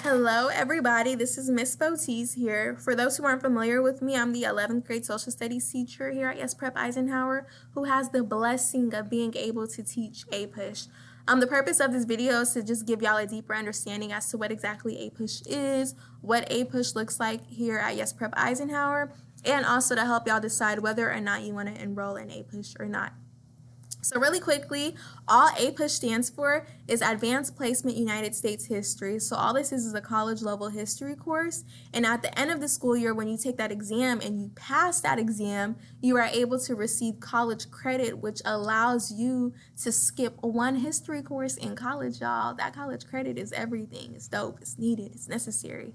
Hello, everybody. This is Miss Botees here. For those who aren't familiar with me, I'm the 11th grade social studies teacher here at Yes Prep Eisenhower who has the blessing of being able to teach APUSH. The purpose of this video is to just give y'all a deeper understanding as to what exactly APUSH is, what APUSH looks like here at Yes Prep Eisenhower, and also to help y'all decide whether or not you want to enroll in APUSH or not. So really quickly, all APUSH stands for is Advanced Placement United States History. So all this is a college level history course. And at the end of the school year, when you take that exam and you pass that exam, you are able to receive college credit, which allows you to skip one history course in college, y'all. That college credit is everything. It's dope. It's needed. It's necessary.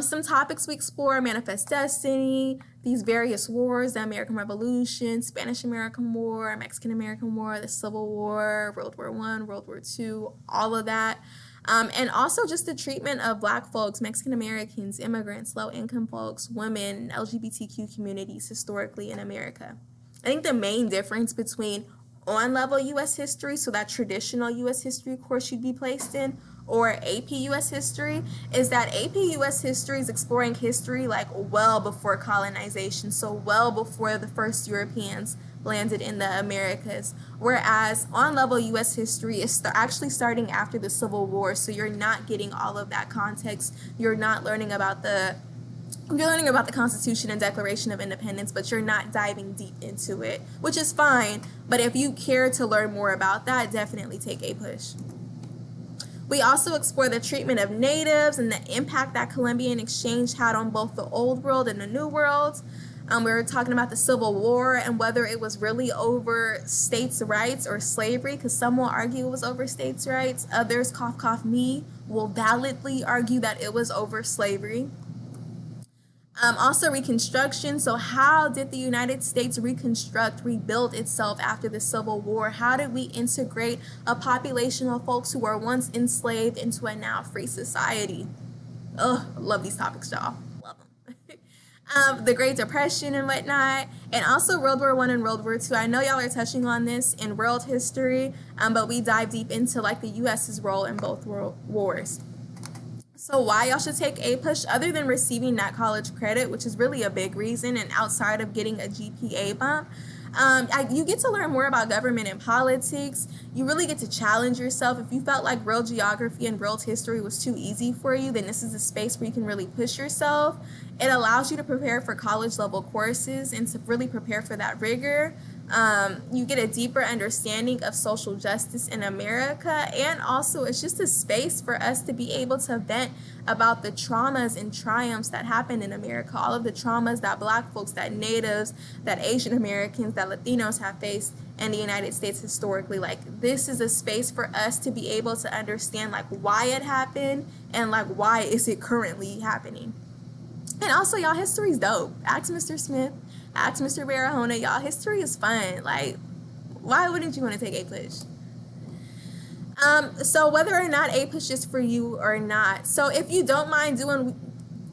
Some topics we explore: Manifest Destiny, these various wars, the American Revolution, Spanish-American War, Mexican-American War, the Civil War, World War I, World War II, all of that. And also just the treatment of Black folks, Mexican-Americans, immigrants, low-income folks, women, LGBTQ communities historically in America. I think the main difference between on-level U.S. history, so that traditional U.S. history course you'd be placed in, or AP U.S. history, is that AP U.S. history is exploring history like well before colonization, so well before the first Europeans landed in the Americas, whereas on-level U.S. history is actually starting after the Civil War, so you're not getting all of that context. You're learning about the Constitution and Declaration of Independence, but you're not diving deep into it, which is fine. But if you care to learn more about that, definitely take APUSH. We also explore the treatment of natives and the impact that Columbian exchange had on both the Old World and the New World. We were talking about the Civil War and whether it was really over states' rights or slavery, because some will argue it was over states' rights. Others, cough, cough, me, will validly argue that it was over slavery. Also Reconstruction, so how did the United States rebuild itself after the Civil War? How did we integrate a population of folks who were once enslaved into a now free society? Ugh, love these topics, y'all. Love them. The Great Depression and whatnot, and also World War I and World War II. I know y'all are touching on this in world history, but we dive deep into like the U.S.'s role in both world wars. So why y'all should take APUSH, other than receiving that college credit, which is really a big reason, and outside of getting a GPA bump, you get to learn more about government and politics. You really get to challenge yourself. If you felt like world geography and world history was too easy for you, then this is a space where you can really push yourself. It allows you to prepare for college level courses and to really prepare for that rigor. You get a deeper understanding of social justice in America, and also it's just a space for us to be able to vent about the traumas and triumphs that happened in America, all of the traumas that Black folks, that Natives, that Asian Americans, that Latinos have faced in the United States historically. Like, this is a space for us to be able to understand like why it happened and like why is it currently happening. And also, y'all, history's dope. Ask Mr. Smith, ask Mr. Barahona. Y'all, history is fun. Like, why wouldn't you want to take APUSH? So whether or not APUSH is for you or not. So if you don't mind doing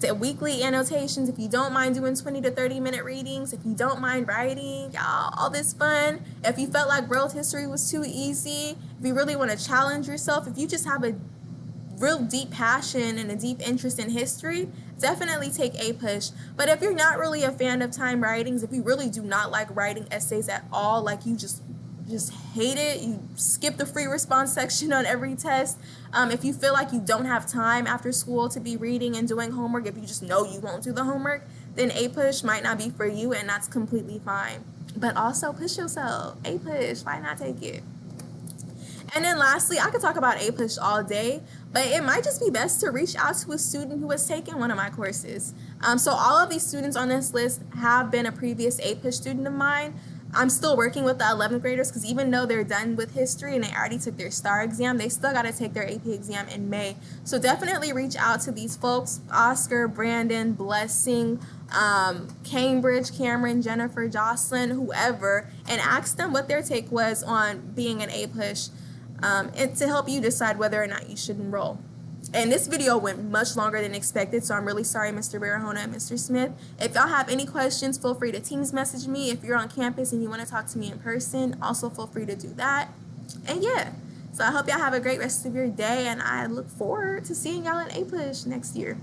the weekly annotations, if you don't mind doing 20 to 30 minute readings, if you don't mind writing, y'all, all this fun. If you felt like world history was too easy, if you really want to challenge yourself, if you just have a real deep passion and a deep interest in history, definitely take APUSH. But if you're not really a fan of time writings, if you really do not like writing essays at all, like you just hate it, you skip the free response section on every test, if you feel like you don't have time after school to be reading and doing homework, if you just know you won't do the homework, then APUSH might not be for you, and that's completely fine. But also push yourself. APUSH, why not take it? And then lastly, I could talk about APUSH all day, but it might just be best to reach out to a student who has taken one of my courses. So all of these students on this list have been a previous APUSH student of mine. I'm still working with the 11th graders because even though they're done with history and they already took their STAR exam, they still got to take their AP exam in May. So definitely reach out to these folks: Oscar, Brandon, Blessing, Cambridge, Cameron, Jennifer, Jocelyn, whoever, and ask them what their take was on being an APUSH, and to help you decide whether or not you should enroll. And this video went much longer than expected, so I'm really sorry, Mr. Barahona and Mr. Smith. If y'all have any questions, feel free to Teams message me. If you're on campus and you want to talk to me in person, also feel free to do that. And yeah, So I hope y'all have a great rest of your day, and I look forward to seeing y'all in APUSH next year.